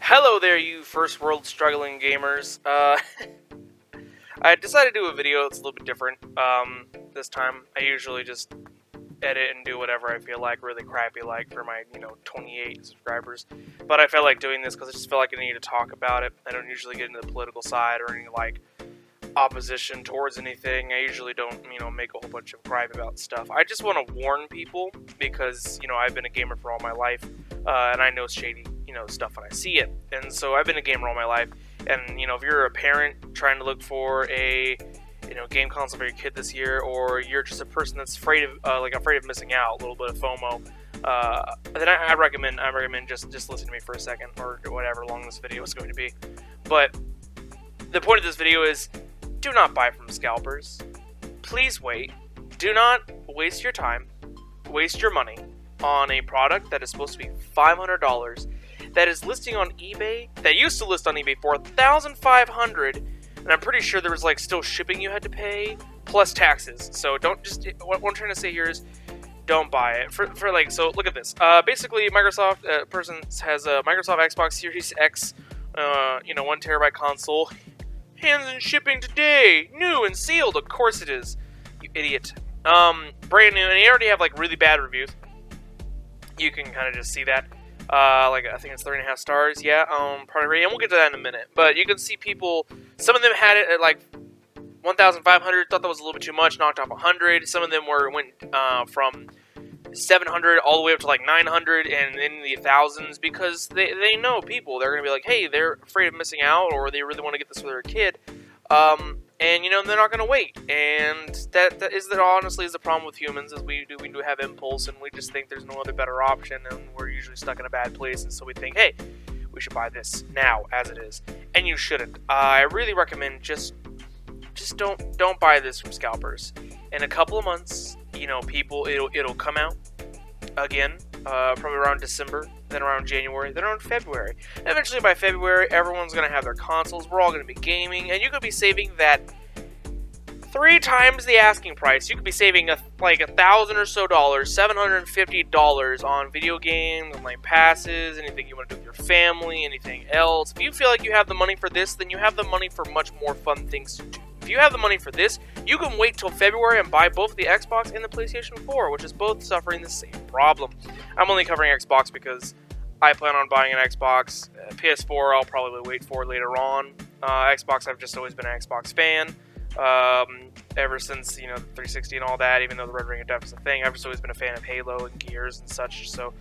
Hello there, you first world struggling gamers. I decided to do a video that's a little bit different. This time, I usually just edit and do whatever I feel like, really crappy like, for my, 28 subscribers. But I felt like doing this because I just feel like I need to talk about it. I don't usually get into the political side or any, opposition towards anything. I usually don't, make a whole bunch of gripe about stuff. I just want to warn people because, I've been a gamer for all my life, and I know shady, stuff when I see it. And so I've been a gamer all my life, and, if you're a parent trying to look for a, game console for your kid this year, or you're just a person that's afraid of missing out, a little bit of FOMO, then I recommend just listen to me for a second, or whatever long this video is going to be. But the point of this video is, do not buy from scalpers. Please wait. Do not waste your time, waste your money on a product that is supposed to be $500, that is listing on eBay, that used to list on eBay for $1,500, and I'm pretty sure there was still shipping you had to pay, plus taxes. So don't just, what I'm trying to say here is, don't buy it. So look at this. Basically, Microsoft, person has a Microsoft Xbox Series X, 1 terabyte console, hands in shipping today, new and sealed, of course it is, you idiot. Brand new, and they already have really bad reviews. You can kind of just see that. I think it's 3.5 stars. Yeah, product rating, and we'll get to that in a minute. But you can see people, some of them had it at 1,500, thought that was a little bit too much, knocked off 100. Some of them went from 700 all the way up to 900 and in the thousands, because they know people. They're going to be hey, they're afraid of missing out, or they really want to get this for their kid. And they're not going to wait, and that honestly is the problem with humans, is we do have impulse, and we just think there's no other better option, and we're usually stuck in a bad place, and so we think, hey, we should buy this now as it is, and you shouldn't. I really recommend just don't buy this from scalpers. In a couple of months, people, it'll come out again, probably around December, then around January, then around February. And eventually by February, everyone's going to have their consoles, we're all going to be gaming, and you could be saving that 3 times the asking price. You could be saving $1,000 or so, $750 on video games, on passes, anything you want to do with your family, anything else. If you feel like you have the money for this, then you have the money for much more fun things to do. If you have the money for this, you can wait till February and buy both the Xbox and the PlayStation 4, which is both suffering the same problem. I'm only covering Xbox because I plan on buying an Xbox. PS4 I'll probably wait for later on. Xbox, I've just always been an Xbox fan. Ever since, the 360 and all that, even though the Red Ring of Death is a thing, I've just always been a fan of Halo and Gears and such, so,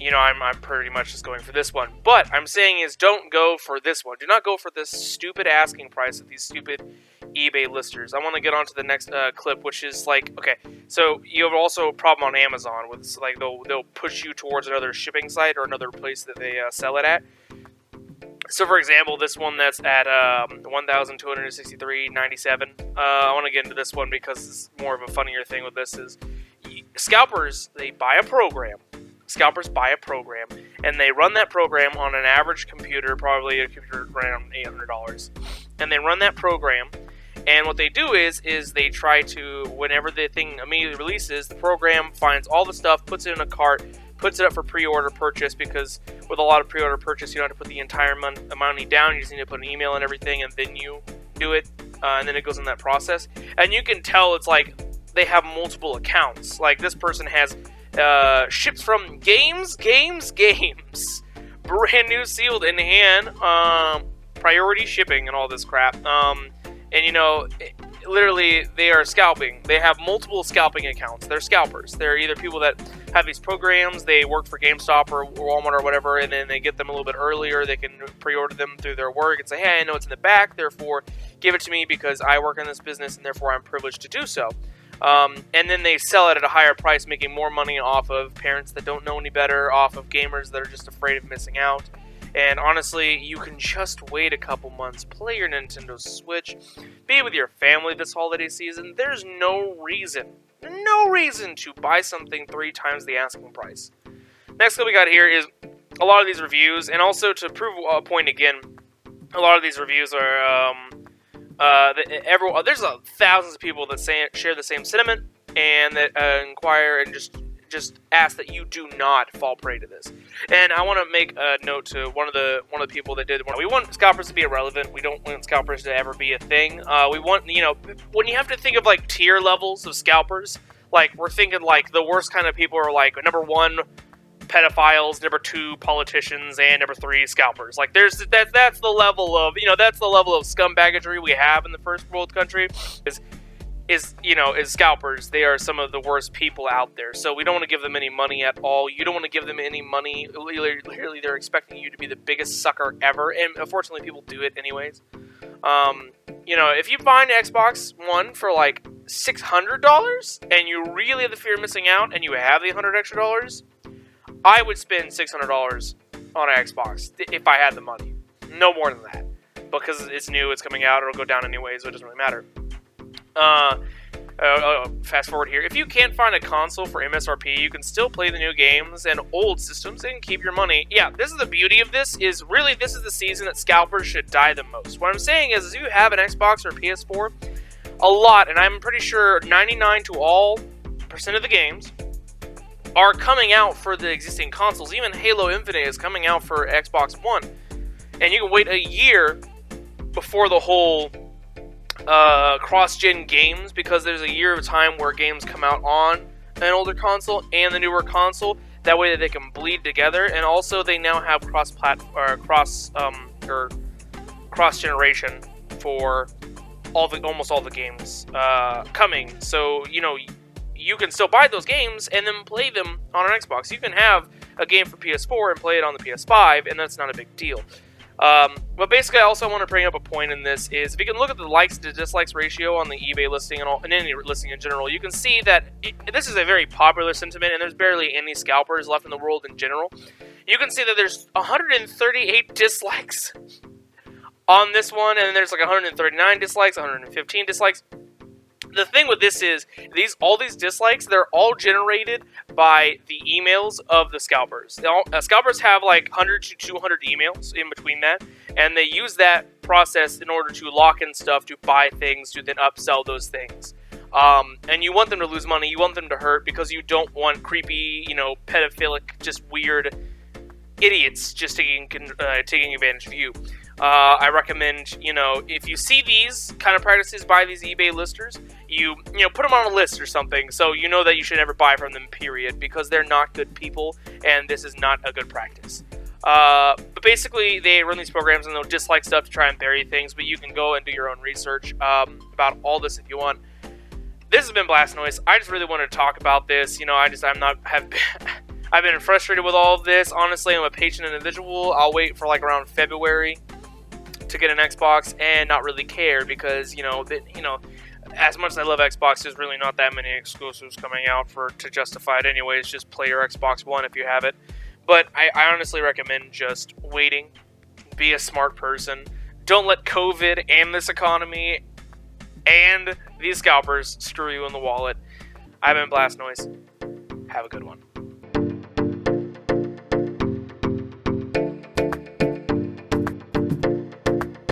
I'm pretty much just going for this one. But I'm saying is, don't go for this one. Do not go for this stupid asking price of these stupid eBay listers. I want to get on to the next clip, which is okay, so you have also a problem on Amazon with they'll push you towards another shipping site or another place that they sell it at. So, for example, this one that's at $1,263.97. I want to get into this one because it's more of a funnier thing with this is scalpers. They buy a program. Scalpers buy a program, and they run that program on an average computer, probably a computer around $800. And they run that program, and what they do is they try to, whenever the thing immediately releases, the program finds all the stuff, puts it in a cart, puts it up for pre-order purchase, because with a lot of pre-order purchase, you don't have to put the entire money down. You just need to put an email and everything, and then you do it, and then it goes in that process. And you can tell it's they have multiple accounts. This person has ships from games, brand new, sealed in hand, priority shipping, and all this crap. Literally, they are scalping. They have multiple scalping accounts. They're scalpers. They're either people that have these programs, they work for GameStop or Walmart or whatever, and then they get them a little bit earlier. They can pre-order them through their work and say, hey, I know it's in the back, therefore give it to me because I work in this business and therefore I'm privileged to do so. And then they sell it at a higher price, making more money off of parents that don't know any better, off of gamers that are just afraid of missing out. And honestly, you can just wait a couple months, play your Nintendo Switch, be with your family this holiday season. There's no reason to buy something 3 times the asking price. Next clip we got here is a lot of these reviews, and also to prove a point again, a lot of these reviews are, there's thousands of people that share the same sentiment, and that inquire and just just ask that you do not fall prey to this. And I want to make a note to one of the people that did. We want scalpers to be irrelevant. We don't want scalpers to ever be a thing. We want, you know, when you have to think of like tier levels of scalpers, like we're thinking like the worst kind of people are like number 1, pedophiles, number 2, politicians, and number 3, scalpers. Like that's the level of, you know, that's the level of scumbaggery we have in the first world country. Is scalpers. They are some of the worst people out there. So we don't want to give them any money at all. You don't want to give them any money. Literally, they're expecting you to be the biggest sucker ever. And unfortunately, people do it anyways. You know, if you find Xbox One for like $600 and you really have the fear of missing out and you have the $100 extra, I would spend $600 on an Xbox if I had the money. No more than that. Because it's new, it's coming out, it'll go down anyways, so it doesn't really matter. Fast forward here. If you can't find a console for MSRP, you can still play the new games and old systems and keep your money. Yeah, this is the beauty of this, is really this is the season that scalpers should die the most. What I'm saying is if you have an Xbox or PS4, a lot, and I'm pretty sure 99% of the games are coming out for the existing consoles. Even Halo Infinite is coming out for Xbox One. And you can wait a year before the whole cross-gen games, because there's a year of time where games come out on an older console and the newer console. That way that they can bleed together, and also they now have cross-generation for almost all the games coming. So you know you can still buy those games and then play them on an Xbox. You can have a game for PS4 and play it on the PS5, and that's not a big deal. But basically, I also want to bring up a point in this is if you can look at the likes to dislikes ratio on the eBay listing and any listing in general, you can see that this is a very popular sentiment, and there's barely any scalpers left in the world in general. You can see that there's 138 dislikes on this one, and then there's like 139 dislikes, 115 dislikes. The thing with this is all these dislikes, they're all generated by the emails of the scalpers. Scalpers have like 100 to 200 emails in between that, and they use that process in order to lock in stuff, to buy things, to then upsell those things. And you want them to lose money, you want them to hurt, because you don't want creepy, pedophilic, just weird idiots just taking advantage of you. I recommend, if you see these kind of practices by these eBay listers, you put them on a list or something, so you know that you should never buy from them, period, because they're not good people, and this is not a good practice. But basically, they run these programs, and they'll dislike stuff to try and bury things, but you can go and do your own research about all this if you want. This has been Blast Noise. I just really wanted to talk about this. I've been frustrated with all of this. Honestly, I'm a patient individual. I'll wait for like around February to get an Xbox and not really care, because as much as I love Xbox, there's really not that many exclusives coming out to justify it anyways. Just play your Xbox One if you have it. But I honestly recommend just waiting. Be a smart person. Don't let COVID and this economy and these scalpers screw you in the wallet. I've been Blast Noise. Have a good one.